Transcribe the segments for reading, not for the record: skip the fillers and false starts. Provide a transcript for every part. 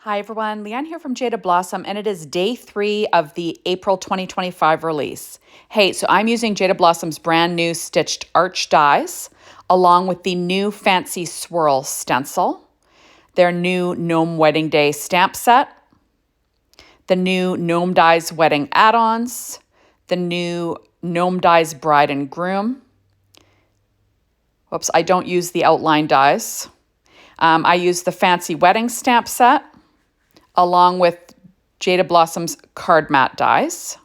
Hi everyone, Leanne here from Jaded Blossom, and it is day 3 of the April 2025 release. Hey, so I'm using Jaded Blossom's brand new stitched arch dies, along with the new fancy swirl stencil, their new Gnome Wedding Day stamp set, the new Gnome Dies Wedding add-ons, the new Gnome Dies Bride and Groom. Whoops, I don't use the outline dies. I use the fancy wedding stamp set, along with Jaded Blossom's card mat dies.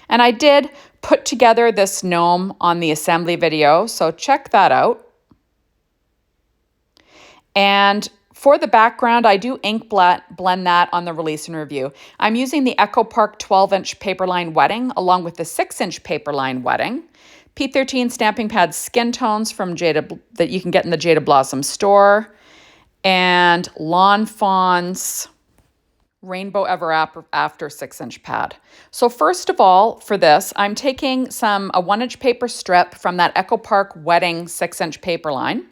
And I did put together this gnome on the assembly video, so check that out. And for the background, I do ink blend that on the release and review. I'm using the Echo Park 12-inch Paperline Wedding along with the 6-inch Paperline Wedding. P13 stamping pad skin tones from Jaded that you can get in the Jaded Blossom store. And Lawn Fawn's Rainbow Ever After 6-inch pad. So first of all, for this, I'm taking a 1-inch paper strip from that Echo Park Wedding 6-inch paper line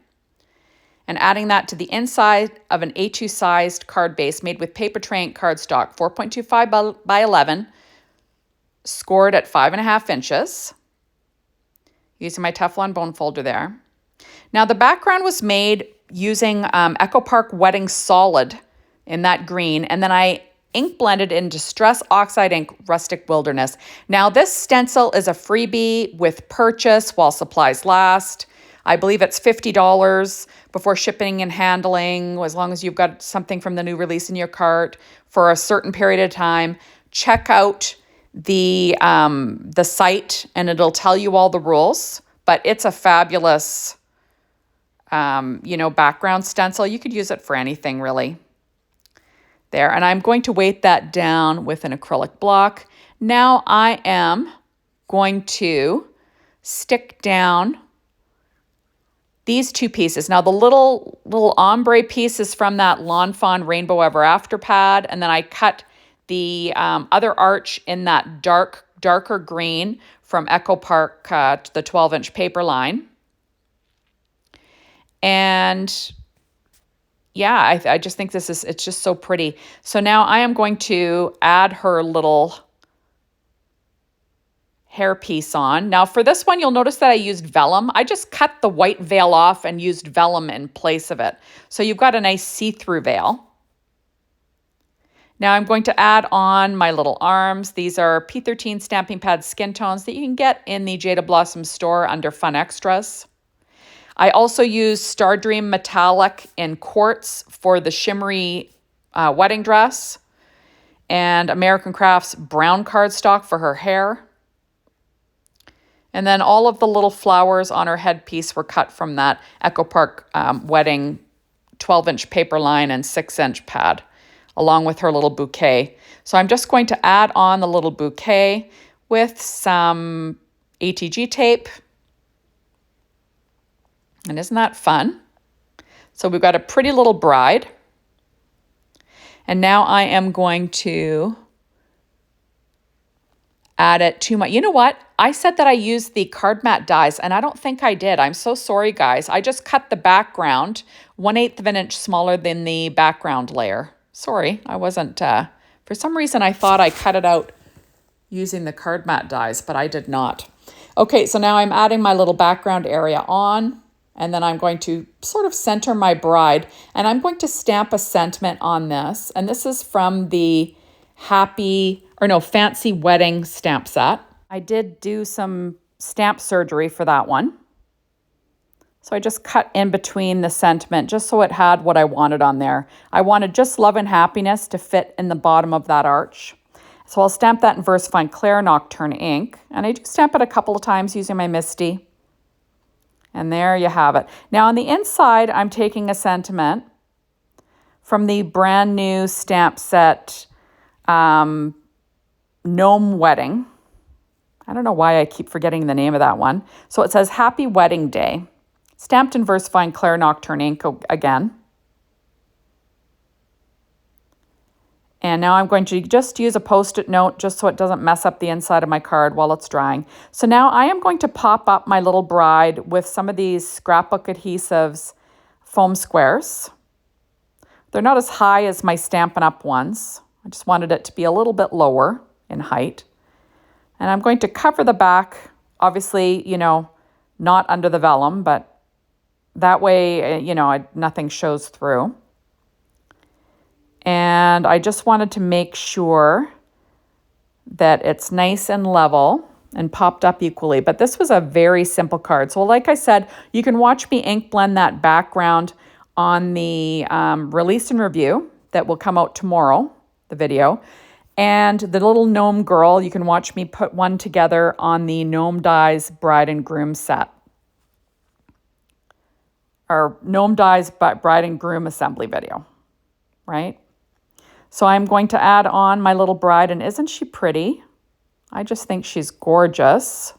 and adding that to the inside of an A2 sized card base made with paper tray ink cardstock, 4.25 by 11, scored at 5.5 inches, using my Teflon bone folder there. Now the background was made using Echo Park Wedding Solid in that green, and then I ink blended in Distress Oxide Ink Rustic Wilderness. Now this stencil is a freebie with purchase while supplies last. I believe it's $50 before shipping and handling, as long as you've got something from the new release in your cart for a certain period of time. Check out the site and it'll tell you all the rules, but it's a fabulous background stencil. You could use it for anything really. There, and I'm going to weight that down with an acrylic block. Now I am going to stick down these two pieces. Now the little ombre piece is from that Lawn Fawn Rainbow Ever After pad, and then I cut the other arch in that darker green from Echo Park, the 12-inch paper line. And yeah, I just think it's just so pretty. So now I am going to add her little hair piece on. Now for this one, you'll notice that I used vellum. I just cut the white veil off and used vellum in place of it. So you've got a nice see-through veil. Now I'm going to add on my little arms. These are P13 stamping pad skin tones that you can get in the Jaded Blossom store under Fun Extras. I also use Star Dream Metallic in quartz for the shimmery wedding dress, and American Crafts brown cardstock for her hair. And then all of the little flowers on her headpiece were cut from that Echo Park Wedding 12-inch paper line and 6-inch pad, along with her little bouquet. So I'm just going to add on the little bouquet with some ATG tape. And isn't that fun? So we've got a pretty little bride. And now I am going to add it to my, you know what? I said that I used the card mat dies, and I don't think I did. I'm so sorry, guys. I just cut the background 1/8 of an inch smaller than the background layer. Sorry, I wasn't, for some reason I thought I cut it out using the card mat dies, but I did not. Okay, so now I'm adding my little background area on. And then I'm going to sort of center my bride, and I'm going to stamp a sentiment on this. And this is from the Fancy Wedding stamp set. I did do some stamp surgery for that one. So I just cut in between the sentiment just so it had what I wanted on there. I wanted just love and happiness to fit in the bottom of that arch. So I'll stamp that in VersaFine Claire Nocturne ink. And I do stamp it a couple of times using my MISTI. And there you have it. Now on the inside, I'm taking a sentiment from the brand new stamp set Gnome Wedding. I don't know why I keep forgetting the name of that one. So it says Happy Wedding Day. Stamped in VersaFine Claire Nocturne ink again. And now I'm going to just use a Post-it note just so it doesn't mess up the inside of my card while it's drying. So now I am going to pop up my little bride with some of these scrapbook adhesives foam squares. They're not as high as my Stampin' Up! Ones. I just wanted it to be a little bit lower in height. And I'm going to cover the back, obviously, you know, not under the vellum, but that way, you know, nothing shows through. And I just wanted to make sure that it's nice and level and popped up equally. But this was a very simple card. So like I said, you can watch me ink blend that background on the release and review that will come out tomorrow, the video. And the little gnome girl, you can watch me put one together on the Gnome Dies Bride and Groom set. Or Gnome Dies Bride and Groom assembly video, right? So I'm going to add on my little bride, and isn't she pretty? I just think she's gorgeous.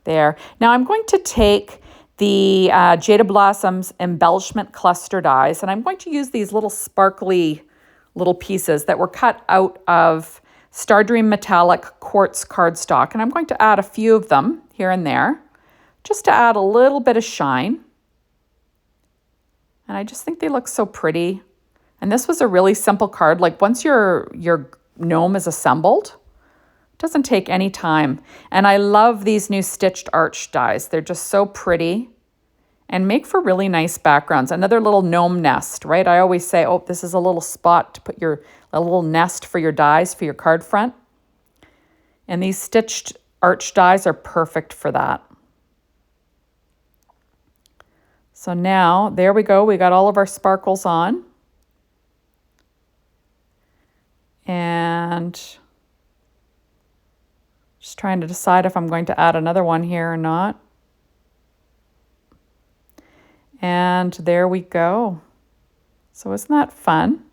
There. Now I'm going to take the Jaded Blossoms embellishment cluster dies, and I'm going to use these little sparkly little pieces that were cut out of Star Dream Metallic Quartz cardstock, and I'm going to add a few of them here and there just to add a little bit of shine. And I just think they look so pretty. And this was a really simple card. Like once your gnome is assembled, it doesn't take any time. And I love these new stitched arch dies. They're just so pretty and make for really nice backgrounds. Another little gnome nest, right? I always say, oh, this is a little spot to put a little nest for your dies for your card front. And these stitched arch dies are perfect for that. So now, there we go. We got all of our sparkles on. And just trying to decide if I'm going to add another one here or not. And there we go. So isn't that fun?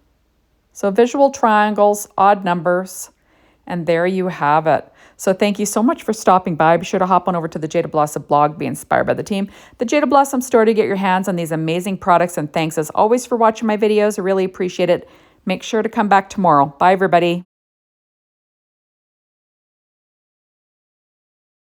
So visual triangles, odd numbers, and there you have it. So thank you so much for stopping by. Be sure to hop on over to the Jaded Blossom blog, be inspired by the team. The Jaded Blossom store to get your hands on these amazing products. And thanks as always for watching my videos. I really appreciate it. Make sure to come back tomorrow. Bye, everybody.